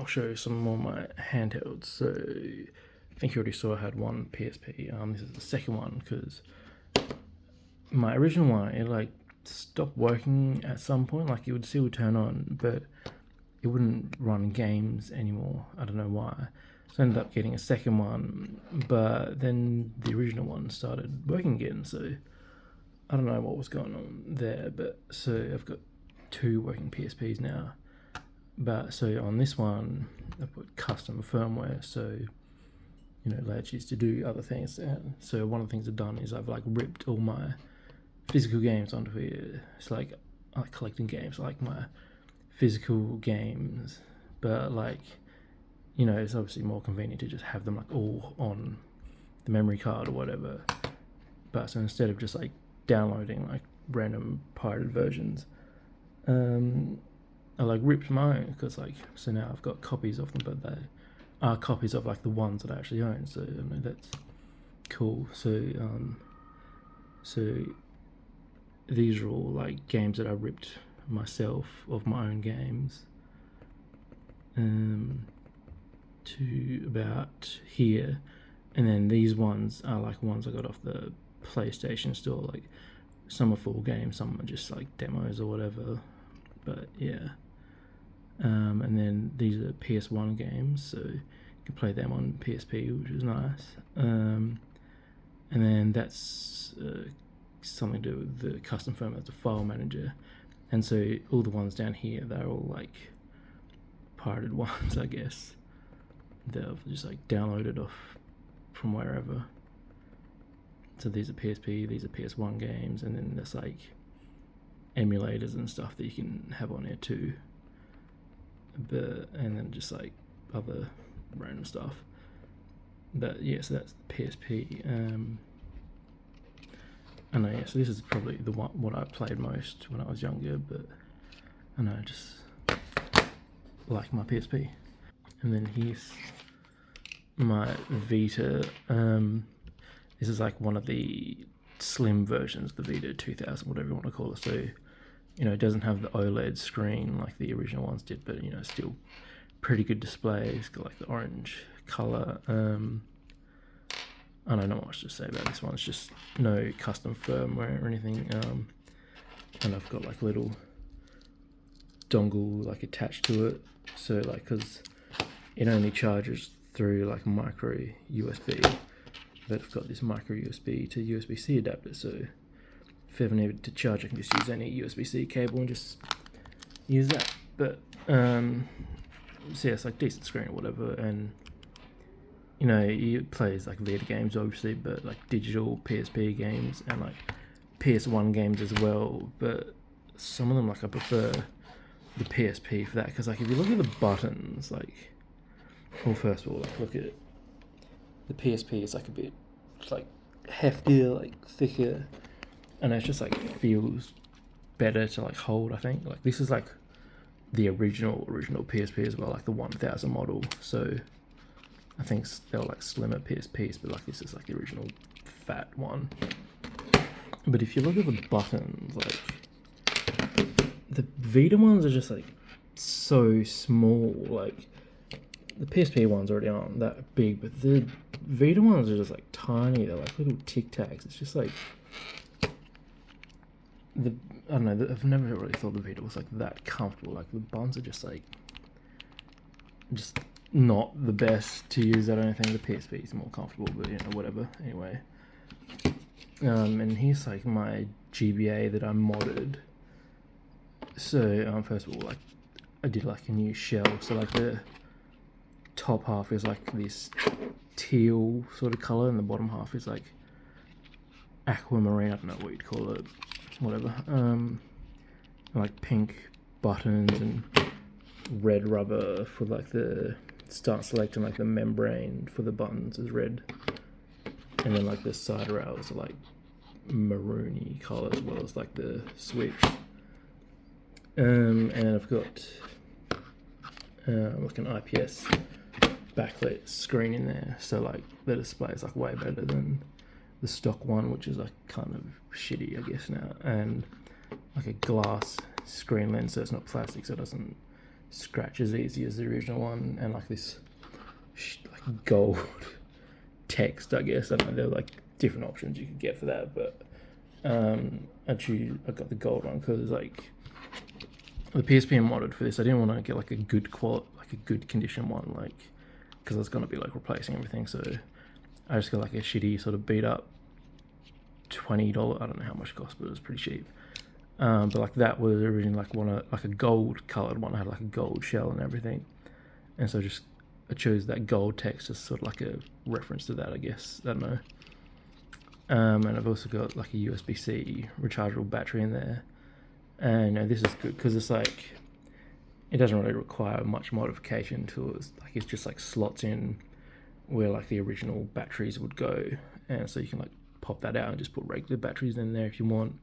I'll show you some more of my handhelds. So I think you already saw I had one PSP. This is the second one because my original one, it like stopped working at some point. Like it would still turn on, but it wouldn't run games anymore. I don't know why. So I ended up getting a second one, but then the original one started working again. So I don't know what was going on there, but so I've got two working PSPs now. But so on this one, I put custom firmware, so you know, allows you to do other things. And so one of the things I've done is I've like ripped all my physical games onto here. It's like I like collecting games, like my physical games, but like, you know, it's obviously more convenient to just have them like all on the memory card or whatever. But so instead of just like downloading like random pirated versions, I like ripped my own because like, so now I've got copies of them, but they are copies of like the ones that I actually own. So I mean that's cool. So so these are all like games that I ripped myself of my own games. To about here, and then these ones are like ones I got off the PlayStation store. Like some are full games, some are just like demos or whatever. But yeah. And then these are PS1 games, so you can play them on PSP, which is nice. And then that's something to do with the custom firmware, that's a file manager. And so all the ones down here, they're all like pirated ones, I guess. They've just like downloaded off from wherever. So these are PSP, these are PS1 games, and then there's like emulators and stuff that you can have on there too. But and then just like other random stuff. But yeah, so that's the PSP. I know, yeah, so this is probably the one what I played most when I was younger, but I know, just like my PSP. And then here's my Vita. This is like one of the slim versions, the Vita 2000, whatever you want to call it. So, you know, it doesn't have the OLED screen like the original ones did, but you know, still pretty good display. It's got like the orange color. I don't know much to say about this one. It's just no custom firmware or anything. And I've got like a little dongle like attached to it. So like, cause it only charges through like micro USB, but I've got this micro USB to USB-C adapter. So if ever needed to charge, I can just use any USB-C cable and just use that. But so yeah, it's like decent screen or whatever, and you know, it plays like Vita games obviously, but like digital PSP games and like PS1 games as well. But some of them, like I prefer the PSP for that, because like if you look at the buttons, like, well, first of all, like look at it. The PSP is like a bit like heftier, like thicker, and it just like feels better to like hold. I think like this is like the original PSP as well, like the 1000 model. So I think they're like slimmer PSPs, but like this is like the original fat one. But if you look at the buttons, like the Vita ones are just like so small. Like the PSP ones already aren't that big, but the Vita ones are just like tiny. They're like little Tic Tacs. It's just like I don't know. I've never really thought the Vita was like that comfortable. Like the buttons are just like not the best to use. I don't think the PSP is more comfortable, but you know, whatever. Anyway, and here's like my GBA that I modded. So first of all, like I did like a new shell. So like the top half is like this teal sort of color, and the bottom half is like aquamarine. I don't know what you'd call it, whatever. Like pink buttons and red rubber for like the start select, and like the membrane for the buttons is red, and then like the side rails are like maroony color as well as like the switch. And I've got like an IPS backlit screen in there, so like the display is like way better than the stock one, which is like kind of shitty, I guess now, and like a glass screen lens, so it's not plastic, so it doesn't scratch as easy as the original one, and like this like gold text, I guess. I don't know, there were like different options you could get for that, but I got the gold one because like the PSP I modded for this, I didn't want to get like a good quality, like a good condition one, like because I was gonna be like replacing everything. So I just got like a shitty sort of beat up $20. I don't know how much it cost, but it was pretty cheap. But like that was originally like a gold colored one. I had like a gold shell and everything, and so I chose that gold text as sort of like a reference to that, I guess. I don't know. And I've also got like a USB-C rechargeable battery in there, and this is good because it's like it doesn't really require much modification to it. It's just like slots in where like the original batteries would go, and so you can like pop that out and just put regular batteries in there if you want.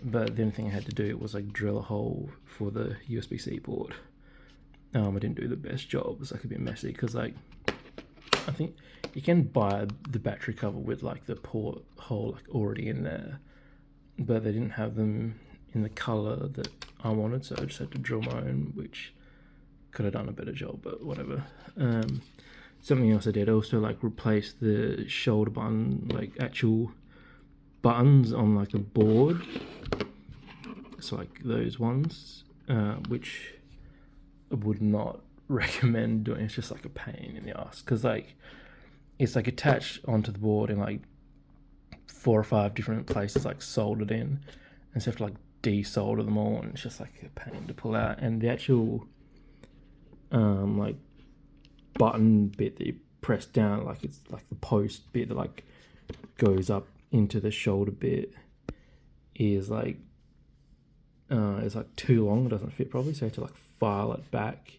But the only thing I had to do was like drill a hole for the USB-C port. I didn't do the best job. It's like a bit messy because like I think you can buy the battery cover with like the port hole like already in there, but they didn't have them in the color that I wanted, so I just had to drill my own, which could have done a better job, but whatever. Something else I did, I also like replaced the shoulder button, like actual buttons on like the board. So like those ones, which I would not recommend doing. It's just like a pain in the ass because like it's like attached onto the board in like 4 or 5 different places, like soldered in, and so you have to like desolder them all, and it's just like a pain to pull out. And the actual like button bit that you press down, like it's like the post bit that like goes up into the shoulder bit, is like it's like too long. It doesn't fit properly, so you have to like file it back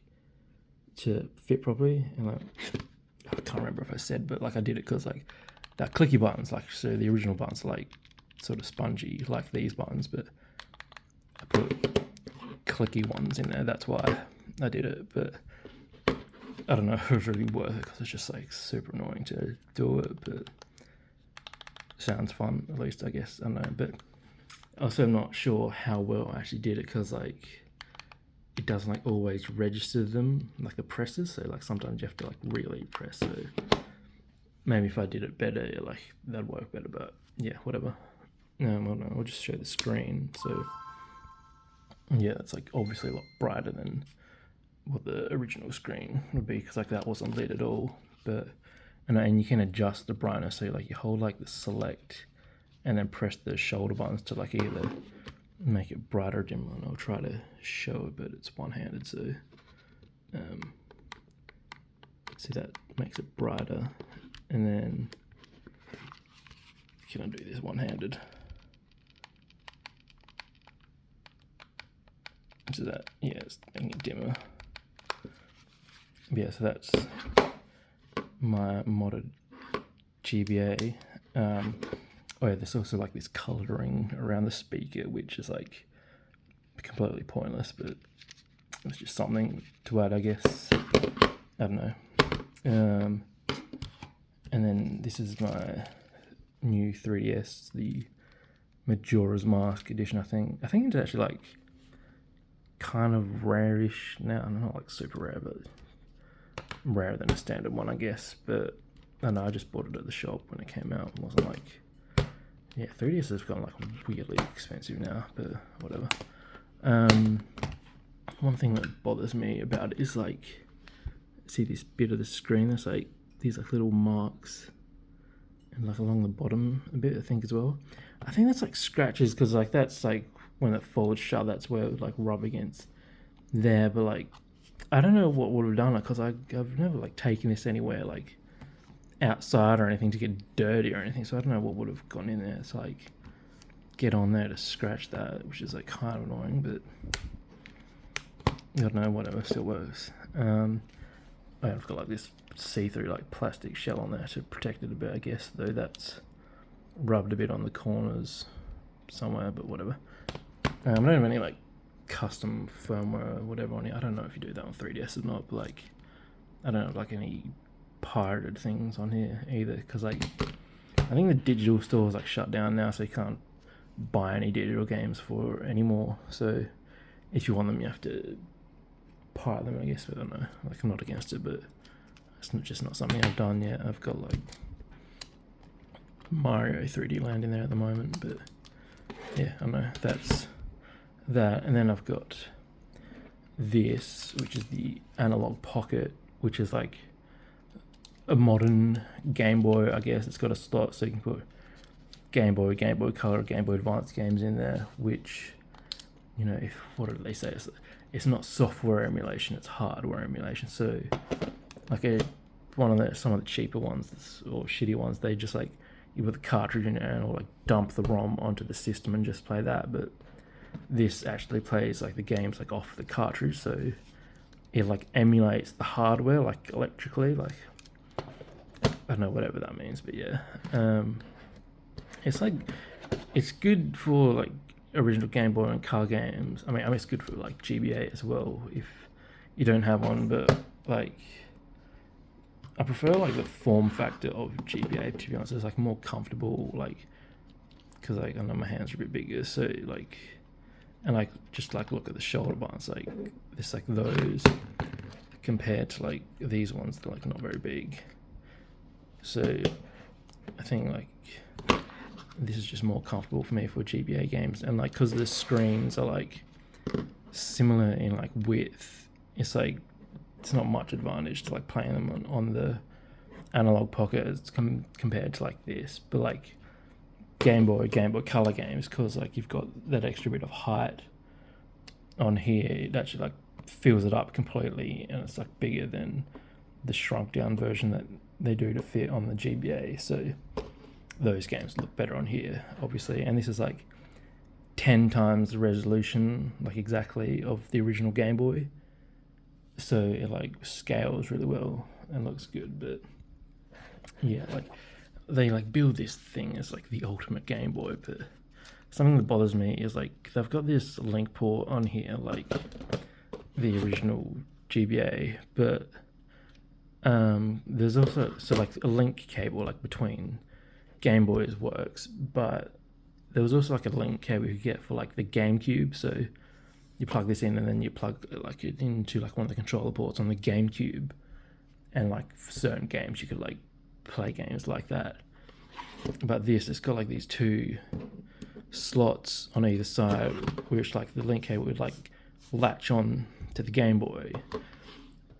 to fit properly. And like I can't remember if I said, but like I did it because like that clicky buttons, like so the original buttons are like sort of spongy like these buttons, but I put clicky ones in there. That's why I did it. But I don't know if it was really worth it because it's just like super annoying to do it, but sounds fun, at least, I guess. I don't know, but also I'm not sure how well I actually did it because like it doesn't like always register them, like the presses, so like sometimes you have to like really press. So maybe if I did it better, like that'd work better, but yeah, whatever. I'll just show the screen. So yeah, it's like obviously a lot brighter than what the original screen would be because like that wasn't lit at all. But and you can adjust the brightness, so like you hold like the select and then press the shoulder buttons to like either make it brighter or dimmer. And I'll try to show it, but it's one-handed, so see, that makes it brighter. And then can I do this one-handed? So that, yeah, it's making it dimmer. Yeah, so that's my modded GBA. Oh yeah, there's also like this colouring around the speaker, which is like completely pointless, but it's just something to add, I guess. I don't know. And then this is my new 3DS, the Majora's Mask edition. I think it's actually like kind of rare-ish now. Not like super rare, but rarer than a standard one, I guess. But I know I just bought it at the shop when it came out. It wasn't like, yeah, 3DS has gotten like weirdly expensive now, but whatever. One thing that bothers me about it is like, see this bit of the screen, there's like these like little marks and like along the bottom a bit, I think, as well. I think that's like scratches because like that's like when it folds shut, that's where it would like rub against there. But like I don't know what would have done it because I've never like taken this anywhere like outside or anything to get dirty or anything, so I don't know what would have gone in there. It's like get on there to scratch that, which is like kind of annoying, but I don't know, whatever, still works. I've got like this see-through like plastic shell on there to protect it a bit, I guess, though that's rubbed a bit on the corners somewhere, but whatever. I don't have any like custom firmware or whatever on it. I don't know if you do that on 3DS or not, but like I don't have like any pirated things on here either, because like I think the digital store is like shut down now, so you can't buy any digital games for anymore. So if you want them, you have to pirate them, I guess. But I don't know. Like, I'm not against it, but it's just not something I've done yet. I've got like Mario 3D Land in there at the moment, but yeah, I know that's that. And then I've got this, which is the Analog Pocket, which is like a modern Game Boy, I guess. It's got a slot so you can put Game Boy, Game Boy Color, Game Boy Advance games in there, which, you know, what did they say? It's not software emulation, it's hardware emulation. So like some of the cheaper ones or shitty ones, they just like, you put the cartridge in there and or like dump the ROM onto the system and just play that. But this actually plays like the games like off the cartridge, so it like emulates the hardware like electrically, like I don't know, whatever that means, but yeah. It's like, it's good for like original Game Boy and car games. I mean it's good for like GBA as well if you don't have one, but like I prefer like the form factor of GBA, to be honest. It's like more comfortable, like, because like I know my hands are a bit bigger, so like, and like just like look at the shoulder buttons, like it's like those compared to like these ones, they're like not very big. So I think like this is just more comfortable for me for GBA games, and like because the screens are like similar in like width, it's like it's not much advantage to like playing them on the Analog Pocket as compared to like this. But like Game Boy Color games, because like you've got that extra bit of height on here, it actually like fills it up completely, and it's like bigger than the shrunk down version that they do to fit on the GBA. So those games look better on here, obviously, and this is like 10 times the resolution, like exactly, of the original Game Boy. So it like scales really well and looks good. But yeah, like they like build this thing as like the ultimate Game Boy, but something that bothers me is like they've got this link port on here like the original GBA, but there's also like a link cable like between Game Boys works, but there was also like a link cable you could get for like the GameCube. So you plug this in and then you plug like it into like one of the controller ports on the GameCube, and like for certain games you could like play games like that. But this, it's got like these two slots on either side, which like the link cable would like latch on to the Game Boy.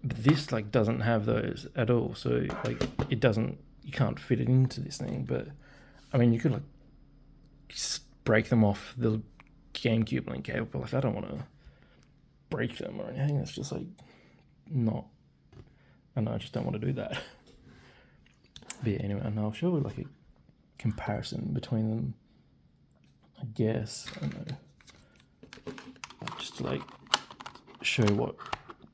But this like doesn't have those at all, so like you can't fit it into this thing. But I mean, you could like break them off the GameCube link cable, but like I don't want to break them or anything. It's just like not, I don't know, I just don't want to do that. But yeah, anyway, and I'll show like a comparison between them, I guess. I don't know, just to like show what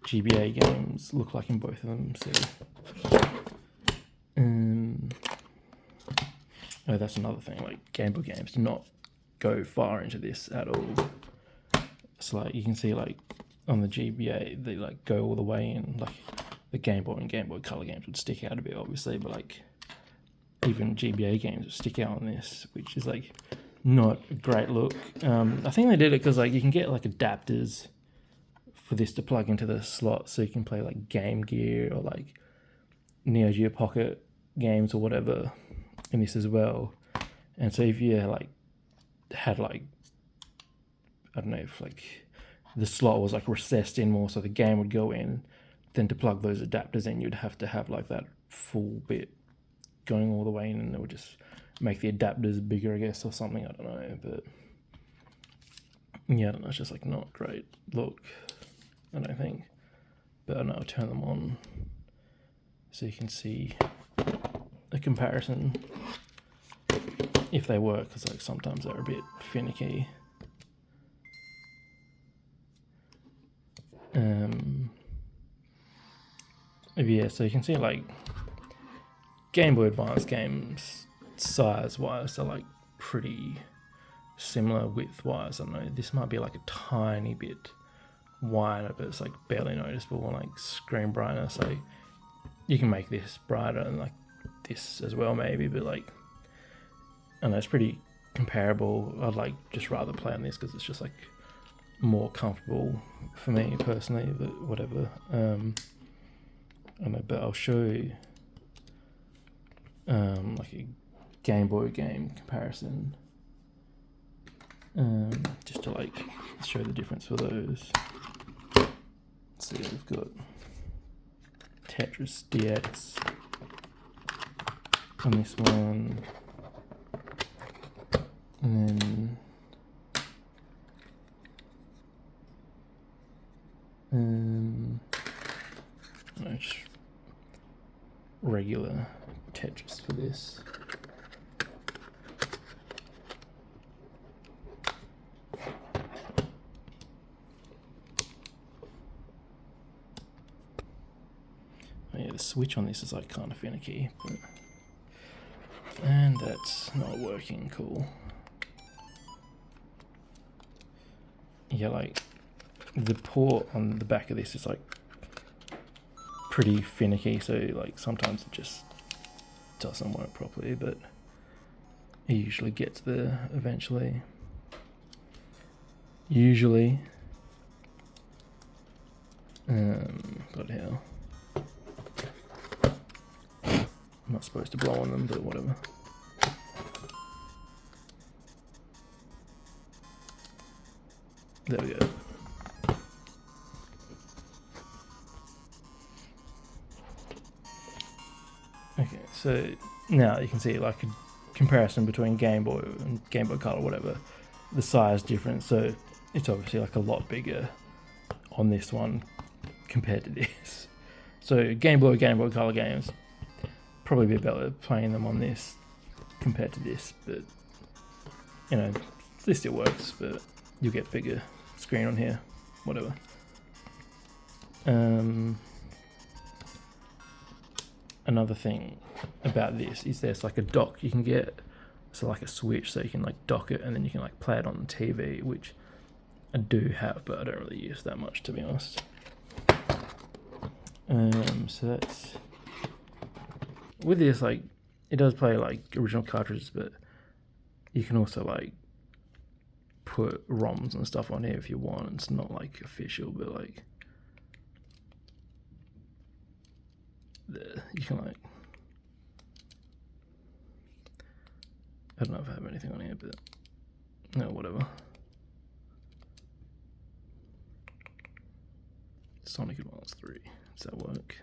GBA games look like in both of them. So oh, that's another thing, like Game Boy games do not go far into this at all. It's like you can see like on the GBA they like go all the way in, like the Game Boy and Game Boy Color games would stick out a bit obviously, but like even GBA games would stick out on this, which is like not a great look. I think they did it because like you can get like adapters for this to plug into the slot, so you can play like Game Gear or like Neo Geo Pocket games or whatever in this as well. And so if you like had like, I don't know, if like the slot was like recessed in more so the game would go in, then to plug those adapters in you'd have to have like that full bit going all the way in, and it would just make the adapters bigger, I guess, or something, I don't know. But yeah, I don't know, it's just like not great look, I don't think. But I don't know, I'll turn them on so you can see a comparison if they work, because like sometimes they're a bit finicky. Yeah, so you can see like Game Boy Advance games size-wise are like pretty similar width-wise. I don't know, this might be like a tiny bit wider, but it's like barely noticeable on like screen brightness. Like you can make this brighter and like this as well maybe, but like I don't know, it's pretty comparable. I'd like just rather play on this because it's just like more comfortable for me personally, but whatever. I don't know, but I'll show you like a Game Boy game comparison, just to like show the difference for those. So we've got Tetris DX on this one, and then no, just regular Tetris for this. Oh yeah, the switch on this is like kind of finicky, but... and that's not working. Cool. Yeah, like the port on the back of this is like pretty finicky, so like sometimes it just doesn't work properly, but it usually gets there eventually. Usually. But hell, I'm not supposed to blow on them, but whatever. There we go. Okay, so now you can see like a comparison between Game Boy and Game Boy Color, whatever. The size difference, so it's obviously like a lot bigger on this one compared to this. So Game Boy Color games, probably be better playing them on this compared to this, but you know, this still works, but you'll get bigger screen on here, whatever. Another thing about this is there's like a dock you can get, so like a switch, so you can like dock it and then you can like play it on the TV, which I do have, but I don't really use that much, to be honest. So that's with this, like it does play like original cartridges, but you can also like put ROMs and stuff on here if you want. It's not like official, but like you can like, I don't know if I have anything on here, but no, whatever. Sonic Advance 3, does that work?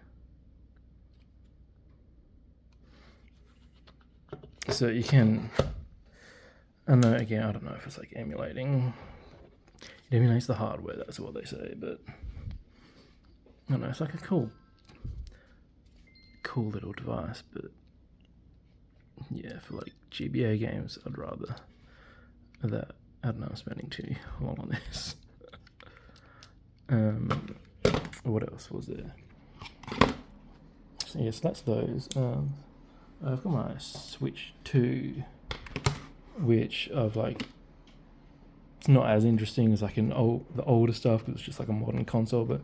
So you can, I don't know, again, I don't know if it's like emulating. It emulates the hardware, that's what they say, but I don't know, it's like a cool little device, but yeah, for like GBA games, I'd rather that. I don't know, I'm spending too long on this. What else was there? So yes, that's those. I've got my Switch 2, which I've like, it's not as interesting as like the older stuff, because it's just like a modern console, but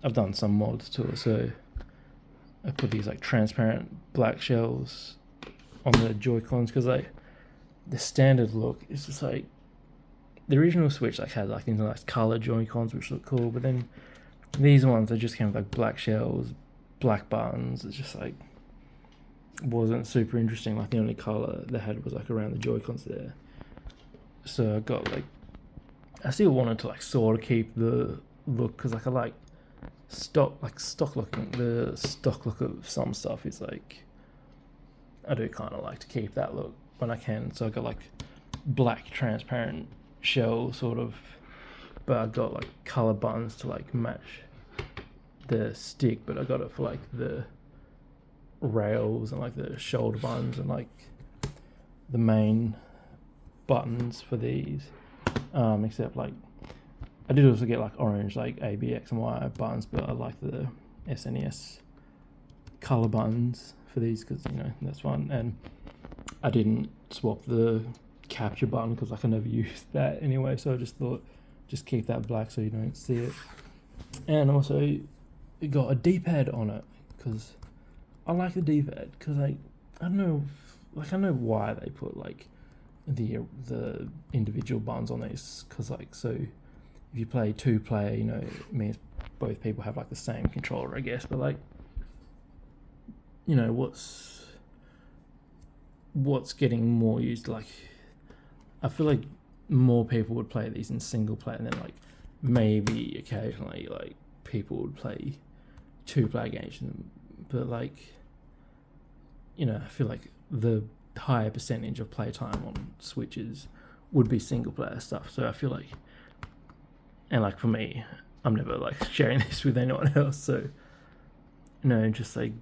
I've done some mods to it. So I put these like transparent black shells on the Joy-Cons, because like the standard look is just like, the original Switch like had like these nice color Joy-Cons which look cool, but then these ones, they just came with like black shells, black buttons. It's just like wasn't super interesting. Like the only color they had was like around the Joy-Cons there. So I got like, I still wanted to like sort of keep the look, because like I like stock looking. The stock look of some stuff is like, I do kind of like to keep that look when I can. So I got like black transparent shell sort of, but I got like color buttons to like match the stick, but I got it for like the rails and like the shoulder buttons and like the main buttons for these, except like I did also get like orange like A, B, X and Y buttons, but I like the SNES color buttons for these, because you know that's fun. And I didn't swap the capture button because I can never use that anyway, so I just thought just keep that black so you don't see it. And also it got a D-pad on it, because I like the D-pad, because I don't know, like I know why they put like the individual buttons on these, because like, so if you play 2-player, you know, it means both people have like the same controller, I guess. But like, you know, what's getting more used? Like, I feel like more people would play these in single player, and then like maybe occasionally like people would play 2-player games. But like, you know, I feel like the higher percentage of playtime on Switches would be single player stuff. So I feel like, and like for me, I'm never like sharing this with anyone else. So, you know, just like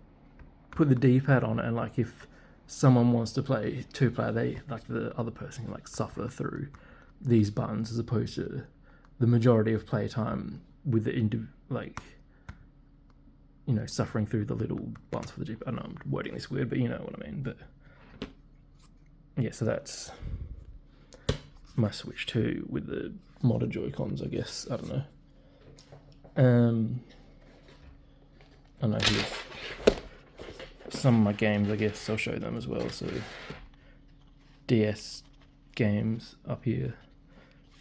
put the D-pad on it, and like if someone wants to play 2-player, they like the other person can like suffer through these buttons, as opposed to the majority of playtime with the like, you know, suffering through the little buttons for the D-pad. I know I'm wording this weird, but you know what I mean. But yeah, so that's my Switch 2 with the modded Joy-Cons, I guess. I don't know. I know here's some of my games, I guess I'll show them as well. So DS games up here,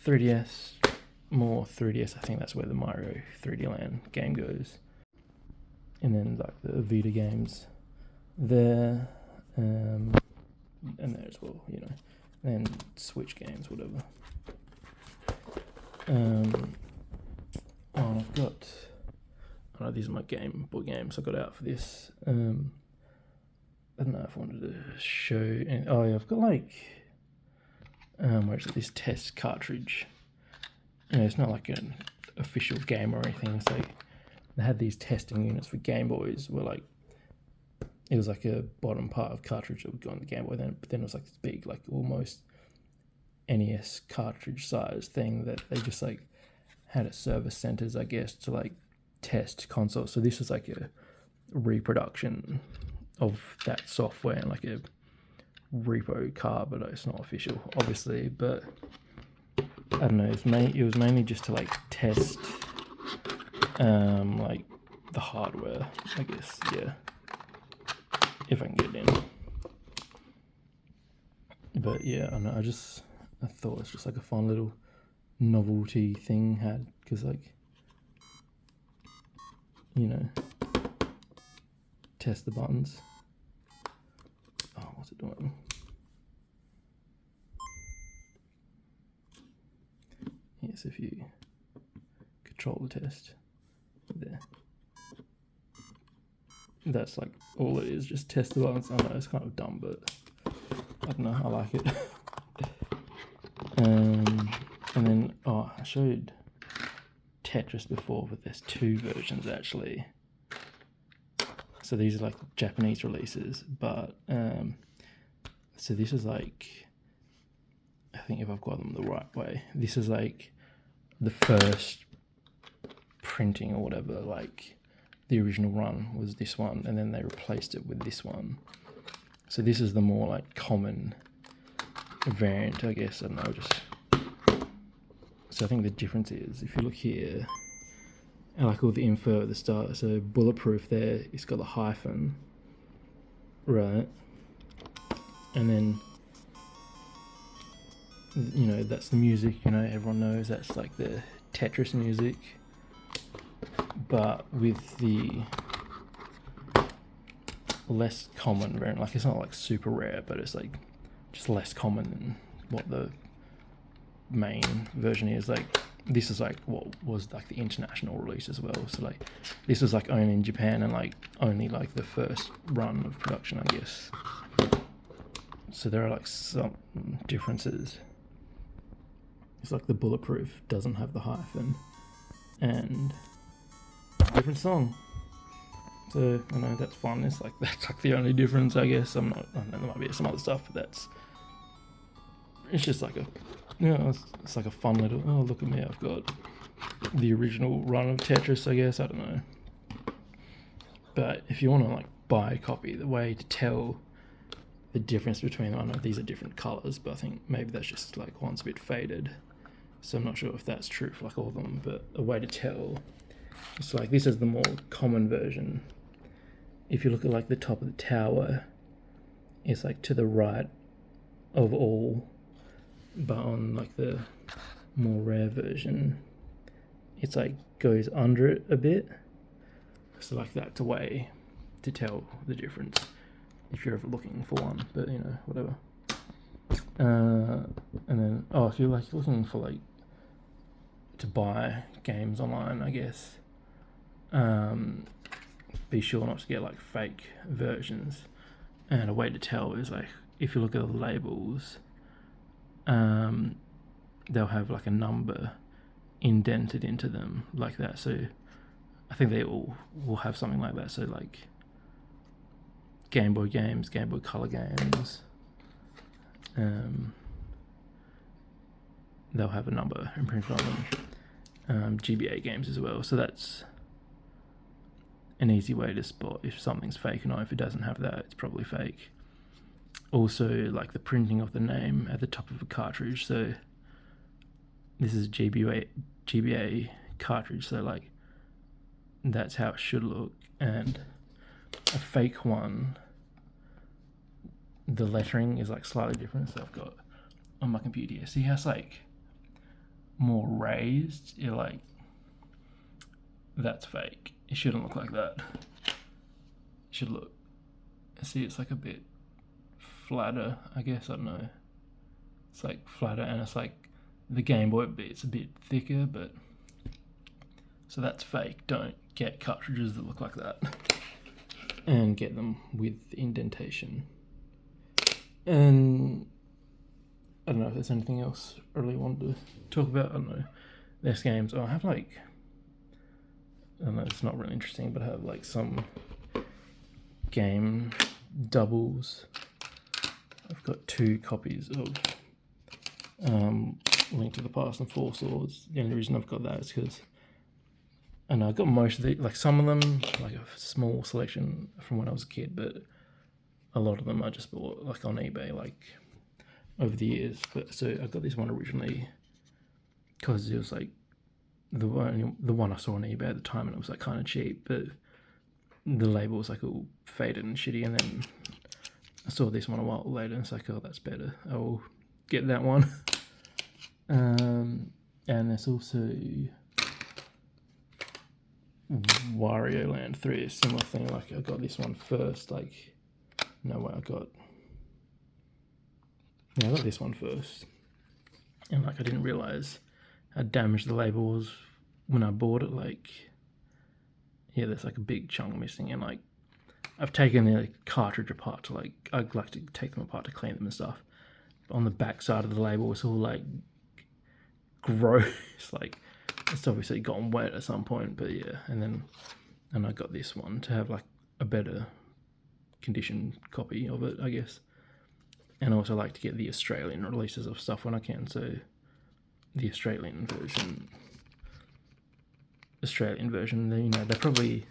3DS, more 3DS. I think that's where the Mario 3D Land game goes, and then like the Vita games there, and there as well, you know, and Switch games, whatever. I've got, I know these are my Game Boy games I got out for this. I don't know if I wanted to show. Oh yeah, I've got like, where's it? This test cartridge. You know, it's not like an official game or anything. It's like they had these testing units for Game Boys where like it was like a bottom part of cartridge that would go on the Game Boy. But then it was like this big, like almost NES cartridge size thing that they just like had at service centers, I guess, to like test consoles. So this is like a reproduction of that software and like a repo card, but it's not official, obviously. But I don't know. It was mainly just to like test, like the hardware, I guess. Yeah, if I can get it in. But yeah, I know. I thought it's just like a fun little novelty thing had, because like, you know, test the buttons. Oh, what's it doing? Yes, if you control the test there, that's like all it is, just test the buttons. I know it's kind of dumb, but I don't know, I like it. And then, I showed Tetris before, but there's 2 versions actually. So these are like Japanese releases, but so this is like, I think if I've got them the right way, this is like the first printing or whatever. Like the original run was this one, and then they replaced it with this one. So this is the more like common variant, I guess. I don't know, just so I think the difference is, if you look here, I like all the info at the start. So bulletproof there, it's got a hyphen, right? And then, you know, that's the music, you know, everyone knows that's like the Tetris music. But with the less common variant, like it's not like super rare, but it's like just less common than what the main version is. Like this is like what was like the international release as well. So like this was like only in Japan and like only like the first run of production, I guess. So there are like some differences. It's like the bulletproof doesn't have the hyphen, and different song. So I know that's fun. That's like the only difference, I guess. I know there might be some other stuff, but it's just like it's like a fun little, oh look at me, I've got the original run of Tetris, I guess. I don't know. But if you want to like buy a copy, the way to tell the difference between them, I know these are different colors, but I think maybe that's just like one's a bit faded. So I'm not sure if that's true for like all of them, but a way to tell, it's like this is the more common version. If you look at like the top of the tower, it's like to the right of all, but on like the more rare version, it's like goes under it a bit. So like that's a way to tell the difference if you're ever looking for one, but you know, whatever. And then, if you're like looking for like to buy games online, I guess, be sure not to get like fake versions. And a way to tell is like if you look at the labels, they'll have like a number indented into them like that. So I think they all will have something like that. So like Game Boy games, Game Boy Color games, they'll have a number imprinted on them. GBA games as well. So that's an easy way to spot if something's fake or not. If it doesn't have that, it's probably fake. Also, like the printing of the name at the top of a cartridge. So this is a GBA cartridge, so like that's how it should look. And a fake one, the lettering is like slightly different. So I've got on my computer here. See how it's like more raised? You're like, that's fake. It shouldn't look like that. It should look, see, it's like a bit flatter, I guess, I don't know. It's like flatter, and it's like the Game Boy bit's a bit thicker, but so that's fake. Don't get cartridges that look like that, and get them with indentation. And I don't know if there's anything else I really wanted to talk about. I don't know. There's games. I have like, I don't know, it's not really interesting, but I have like some game doubles. I've got 2 copies of Link to the Past and Four Swords. The only reason I've got that is because, and I got most of the, like some of them, like a small selection from when I was a kid, but a lot of them I just bought like on eBay, like over the years. But so I got this one originally because it was like the one I saw on eBay at the time, and it was like kind of cheap, but the label was like all faded and shitty. And then I saw this one a while later, and it's like, oh, that's better. I will get that one. And there's also Wario Land 3, a similar thing. Like I got this one first. Like, no way, I got this one first, and like I didn't realize how damaged the label was when I bought it. Like, yeah, there's like a big chunk missing, and like I've taken the cartridge apart to like, I'd like to take them apart to clean them and stuff. But on the back side of the label, it's all like gross. Like it's obviously gotten wet at some point, but yeah. And I got this one to have like a better condition copy of it, I guess. And I also like to get the Australian releases of stuff when I can. So the Australian version, you know, they're probably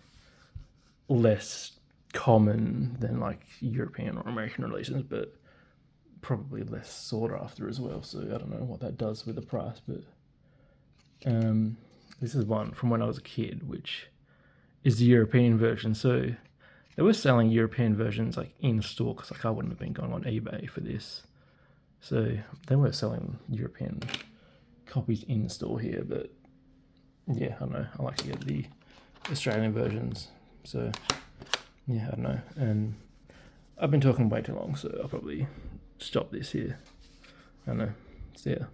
less common than like European or American releases, but probably less sought after as well. So I don't know what that does with the price, but this is one from when I was a kid, which is the European version. So they were selling European versions like in store, because like I wouldn't have been going on eBay for this. So they were selling European copies in store here, but yeah, I don't know. I like to get the Australian versions. So yeah, I don't know. And I've been talking way too long, so I'll probably stop this here. I don't know. See ya.